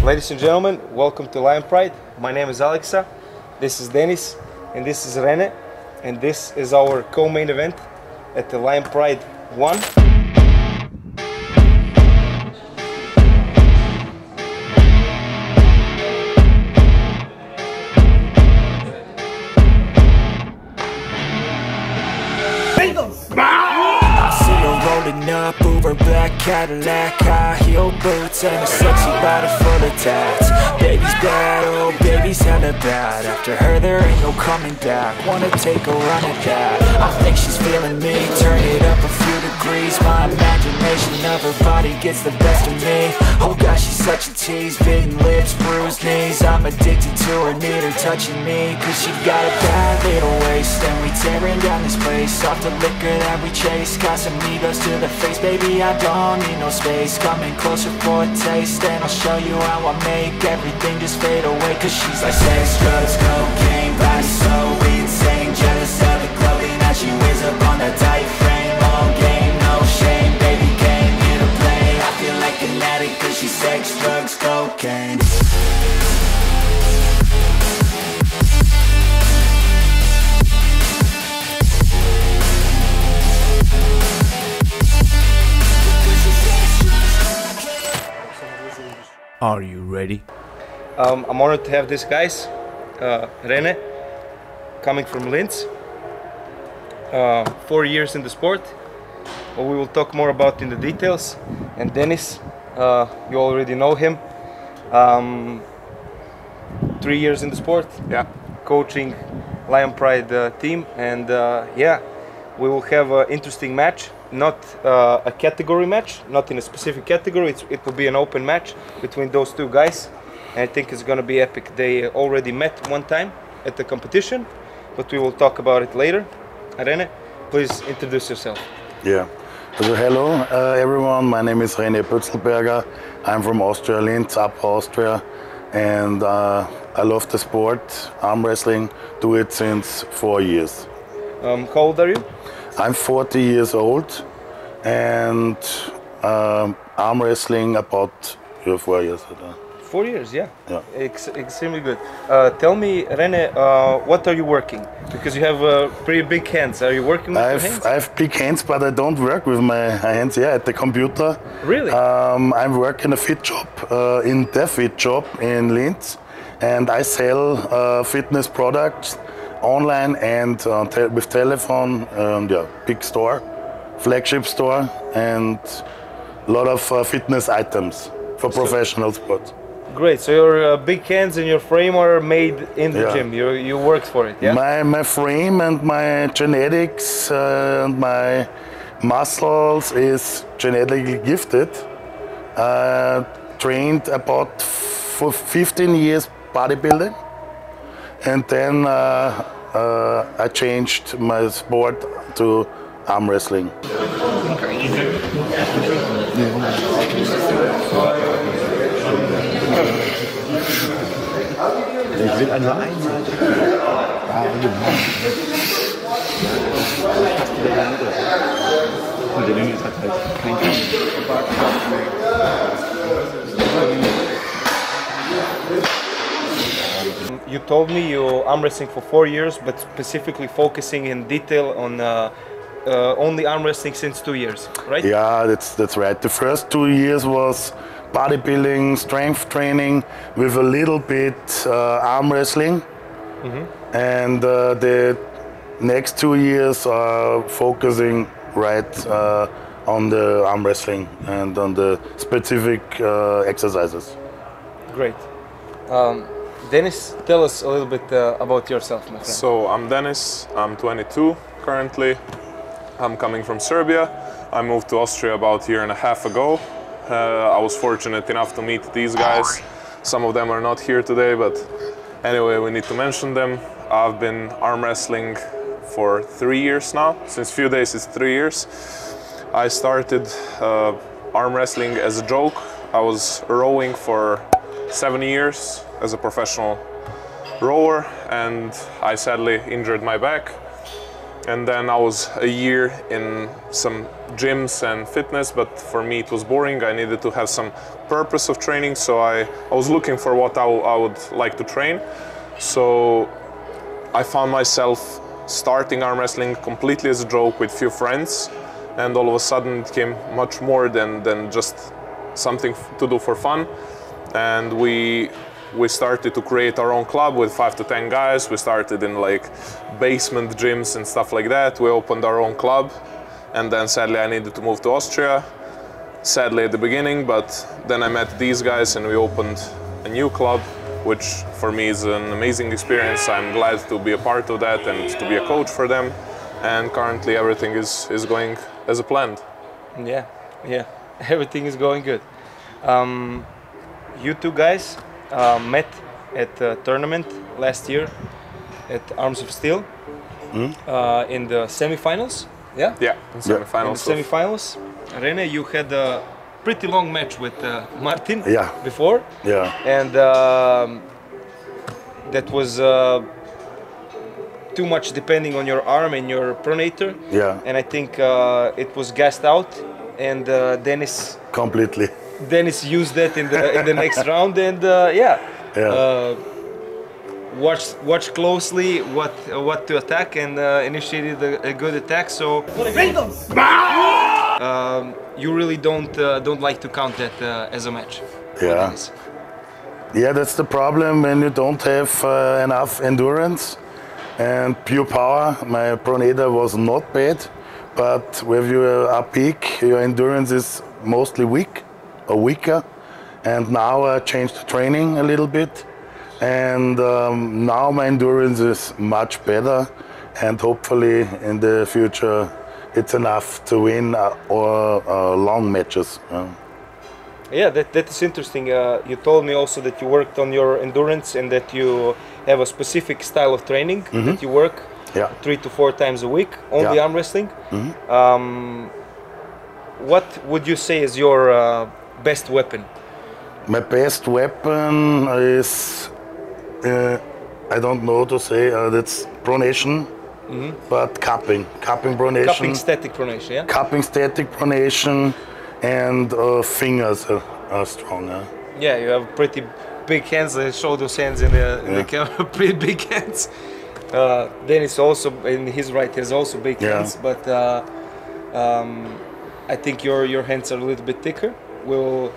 Ladies and gentlemen, welcome to Lion Pride. My name is Alexa, this is Denis, and this is Rene, and this is our co-main event at the Lion Pride 1. Rolling up, Uber black Cadillac, high heel boots and a sexy body full of tats. Baby's bad, oh baby's hella bad. After her there ain't no coming back. Wanna take a run at that. I think she's feeling me. Turn it up a few degrees. My imagination of her body gets the best of me. Oh gosh, she's such a tease. Bitten lips, bruised knees. I'm addicted to her, need her touching me. Cause she got a bad little waist, and we tearing down this place. Off the liquor that we chase. Got some egos to the face, baby, I don't need no space. Coming closer for a taste, and I'll show you how I make everything just fade away. Cause she's like sex, drugs, cocaine, body so insane. Jealous of the clothing that she wears up on a tight frame. All game, no shame, baby came here to play. I feel like an addict cause she's sex, drugs, cocaine. Are you ready? I'm honored to have these guys, Rene, coming from Linz, 4 years in the sport, we will talk more about in the details, and Denis, you already know him, 3 years in the sport, yeah, coaching Lion Pride team, and yeah, we will have an interesting match. Not a category match, not in a specific category. It will be an open match between those two guys, and I think it's gonna be epic. They already met one time at the competition, but we will talk about it later. Rene, please introduce yourself. Yeah, so hello everyone, my name is Rene Potzlberger. I'm from Austria, Linz, Upper Austria, and I love the sport, arm wrestling, do it since 4 years. How old are you? I'm 40 years old, and arm wrestling about 4 years. 4 years, yeah. Yeah. Extremely good. Tell me, Rene, what are you working? Because you have pretty big hands. Are you working with your hands? I have big hands, but I don't work with my hands. Yeah, at the computer. Really? I work in a fit shop, in the fit shop in Linz, and I sell fitness products online and with telephone, yeah, big store, flagship store, and a lot of fitness items for professional sports. Great, so your big hands and your frame are made in the Yeah. gym, you worked for it, yeah? My frame and my genetics and my muscles is genetically gifted. Trained about for 15 years bodybuilding, and then I changed my sport to arm wrestling. You told me you arm wrestling for 4 years, but specifically focusing in detail on only arm wrestling since 2 years, right? Yeah, that's right. The first 2 years was bodybuilding, strength training with a little bit arm wrestling, and the next 2 years are focusing right on the arm wrestling and on the specific exercises. Great. Denis, tell us a little bit about yourself, my friend. So I'm Denis, I'm 22 currently. I'm coming from Serbia. I moved to Austria about a year and a half ago. I was fortunate enough to meet these guys. Some of them are not here today, but anyway, we need to mention them. I've been arm wrestling for 3 years now. Since few days it's 3 years. I started arm wrestling as a joke. I was rowing for 7 years as a professional rower, and I sadly injured my back. And then I was a year in some gyms and fitness, but for me it was boring. I needed to have some purpose of training, so I was looking for what I would like to train. So I found myself starting arm wrestling completely as a joke with few friends, and all of a sudden it became much more than just something to do for fun. And we started to create our own club with 5 to 10 guys. We started in like basement gyms and stuff like that. We opened our own club, and then sadly I needed to move to Austria. Sadly at the beginning, but then I met these guys and we opened a new club, which for me is an amazing experience. I'm glad to be a part of that and to be a coach for them. And currently everything is going as planned. Yeah, everything is going good. You two guys met at a tournament last year at Arms of Steel in the semifinals. Yeah, in semifinals. In the semifinals, Rene, you had a pretty long match with Martin before. Yeah. And that was too much depending on your arm and your pronator. Yeah. And I think it was gassed out, and Denis used that in the next round, and watched closely what to attack, and initiated a good attack. So you really don't like to count that as a match. Yeah. Yeah, that's the problem when you don't have enough endurance and pure power. My pronator was not bad, but with your peak, your endurance is mostly weak or weaker. And now I changed the training a little bit, and now my endurance is much better, and hopefully in the future it's enough to win long matches. Yeah, that is interesting. You told me also that you worked on your endurance and that you have a specific style of training that you work 3 to 4 times a week, only arm wrestling. What would you say is your best weapon? My best weapon is, I don't know to say, that's pronation, but cupping pronation. Cupping static pronation, yeah? Cupping static pronation, and fingers are strong. Yeah, you have pretty big hands. Show those hands in the camera. Pretty big hands. Denis also, in his right, has also big hands, but I think your hands are a little bit thicker. We'll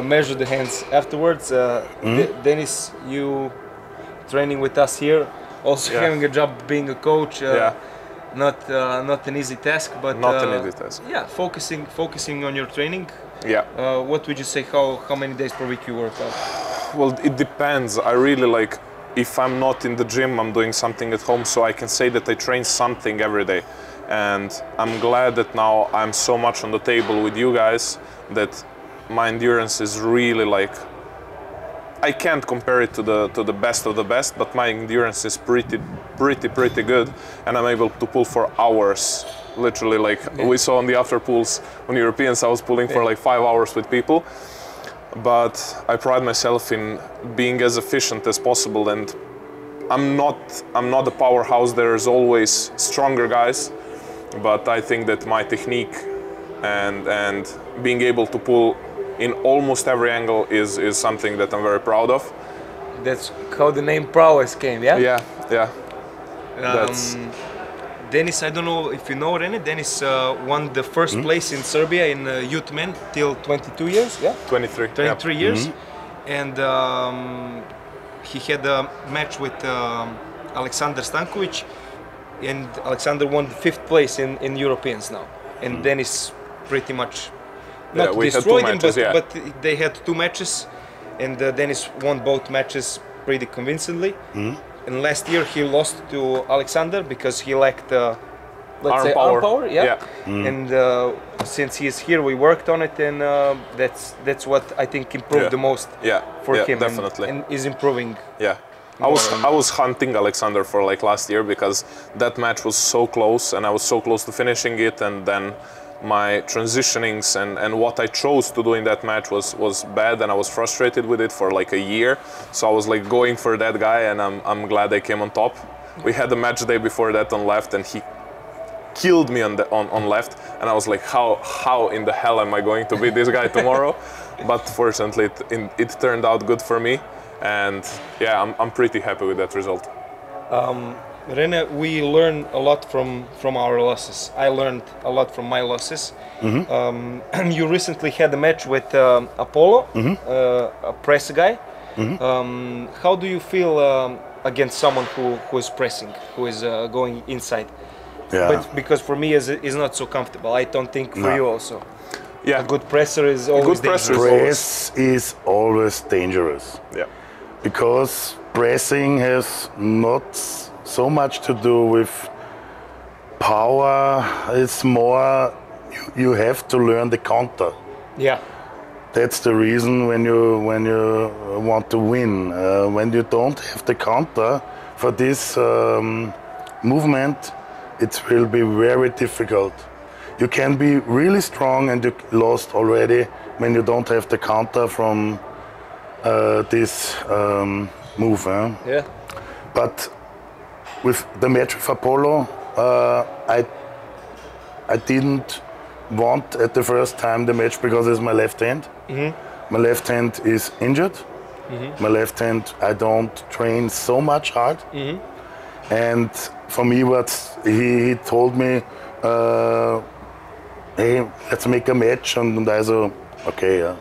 measure the hands afterwards. Denis, you training with us here, also having a job being a coach. Not an easy task, but not an easy task. Yeah, focusing on your training. Yeah. What would you say? How many days per week you work out? Well, it depends. I really like, if I'm not in the gym, I'm doing something at home, so I can say that I train something every day. And I'm glad that now I'm so much on the table with you guys that my endurance is really like, I can't compare it to the best of the best, but my endurance is pretty good, and I'm able to pull for hours. Literally, like we saw on the after pulls on Europeans, I was pulling for like 5 hours with people. But I pride myself in being as efficient as possible, and I'm not a powerhouse. There's always stronger guys, but I think that my technique and being able to pull in almost every angle is something that I'm very proud of. That's how the name prowess came, yeah? Yeah. Denis, I don't know if you know Rene, Denis won the first place in Serbia in youth men till 22 years, yeah? 23 years. And he had a match with Alexander Stankovic, and Alexander won the 5th place in Europeans now. And Denis pretty much not destroyed him, but they had 2 matches, and Denis won both matches pretty convincingly. And last year he lost to Alexander because he lacked, let's say, arm power. And since he is here, we worked on it, and that's what I think improved the most for him. Definitely. And is improving. Yeah. I was hunting Alexander for like last year because that match was so close, and I was so close to finishing it, and then my transitionings and what I chose to do in that match was bad, and I was frustrated with it for like a year. So I was like going for that guy, and I'm glad I came on top. We had a match day before that on left, and he killed me on left, and I was like, how in the hell am I going to beat this guy tomorrow? But fortunately, it turned out good for me, and yeah, I'm pretty happy with that result. Rene, we learn a lot from our losses. I learned a lot from my losses. You recently had a match with Apollo, a press guy. How do you feel against someone who is pressing, who is going inside? Yeah. But because for me is not so comfortable. I don't think for you also. Yeah, A good presser is always dangerous. Press is always dangerous. Yeah. Because pressing has not so much to do with power. It's more you have to learn the counter. Yeah. That's the reason when you want to win. When you don't have the counter for this movement, it will be very difficult. You can be really strong and you lost already when you don't have the counter from this move. Yeah. But with the match with Apollo, I didn't want at the first time the match because it's my left hand. My left hand is injured. My left hand, I don't train so much hard. And for me, what he told me, hey, let's make a match, and I said, okay, yeah.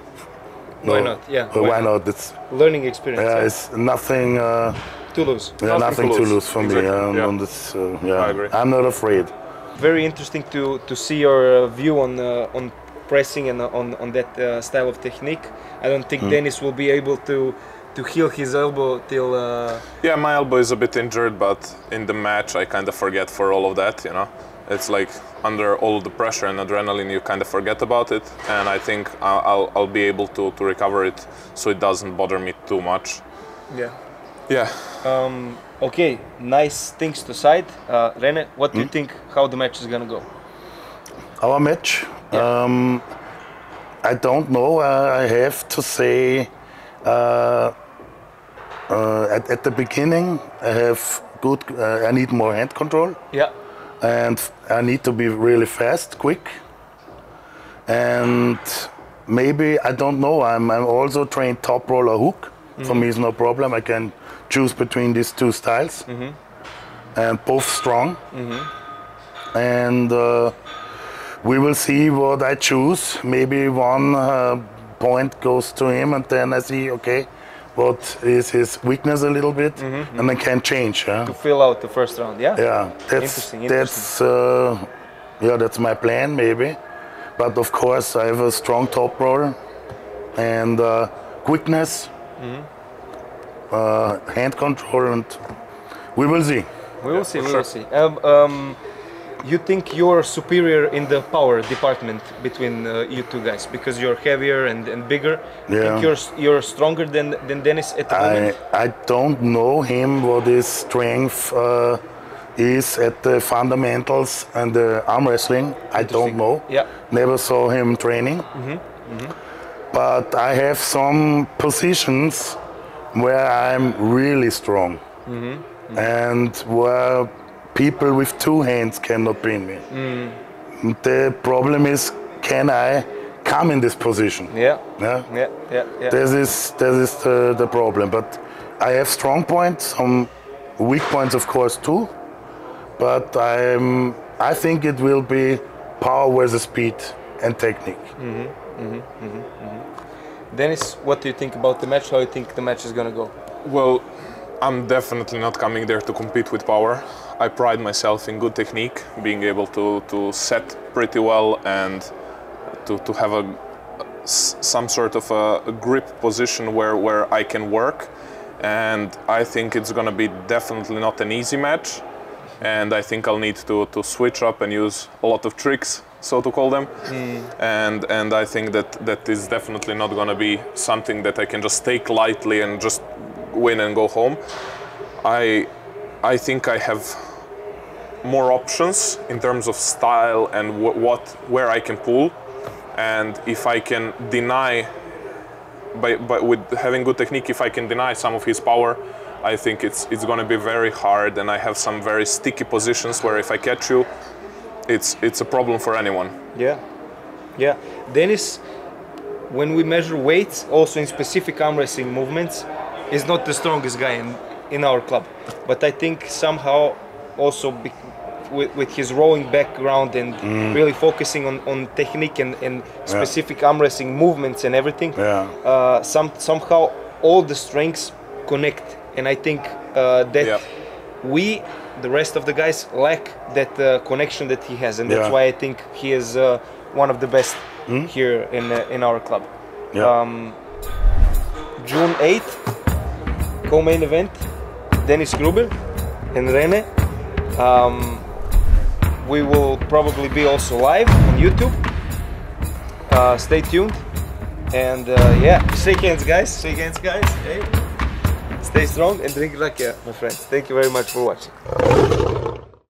Why not? Yeah. Why not? It's learning experience. yeah, it's nothing. To lose. Yeah, nothing to lose for me. Exactly, yeah. And it's, yeah, I agree. I'm not afraid. Very interesting to see your view on pressing and on that style of technique. I don't think Denis will be able to heal his elbow till. Yeah, my elbow is a bit injured, but in the match I kind of forget for all of that. You know, it's like under all the pressure and adrenaline, you kind of forget about it, and I think I'll be able to recover it, so it doesn't bother me too much. Yeah. Yeah. Okay, nice things to side. Rene, what do you think how the match is gonna go? Our match? Yeah. I don't know. I have to say, at the beginning, I have good. I need more hand control. Yeah. And I need to be really fast, quick. And maybe, I don't know, I'm also trained top roll or hook. For me, it's no problem. I can choose between these two styles. And both strong. And we will see what I choose. Maybe one point goes to him, and then I see, okay, what is his weakness a little bit, and I can change. To fill out the first round, yeah? Yeah, Interesting. That's my plan maybe. But of course I have a strong top roll and quickness, hand control, and we will see. We will see, we will see. You think you're superior in the power department between you two guys because you're heavier and bigger? Yeah. Think you're stronger than Denis at the moment? I don't know him what his strength is at the fundamentals and the arm wrestling. I don't know. Yeah. Never saw him training. But I have some positions where I'm really strong and where people with two hands cannot beat me. The problem is, can I come in this position? Yeah. Yeah. Yeah. This is the problem. But I have strong points, some weak points, of course, too. But I think it will be power versus speed and technique. Denis, what do you think about the match? How do you think the match is gonna go? Well, I'm definitely not coming there to compete with power. I pride myself in good technique, being able to set pretty well and to have some sort of a grip position where I can work. And I think it's going to be definitely not an easy match. And I think I'll need to switch up and use a lot of tricks, so to call them. And I think that is definitely not going to be something that I can just take lightly and just win and go home. I think I have more options in terms of style and where I can pull, and if I can deny with having good technique, if I can deny some of his power, I think it's going to be very hard, and I have some very sticky positions where if I catch you, it's a problem for anyone. Yeah, yeah. Denis, when we measure weights, also in specific arm wrestling movements, is not the strongest guy in our club. But I think somehow also with his rowing background and really focusing on technique and specific arm wrestling movements and everything, somehow all the strengths connect. And I think that we, the rest of the guys, lack that connection that he has, and that's why I think he is one of the best here in our club. June 8th, co-main event, Denis Gruber and Rene. We will probably be also live on YouTube. Stay tuned, and yeah, shake hands, guys. Shake hands, guys. Hey. Stay strong and drink raki, my friends. Thank you very much for watching.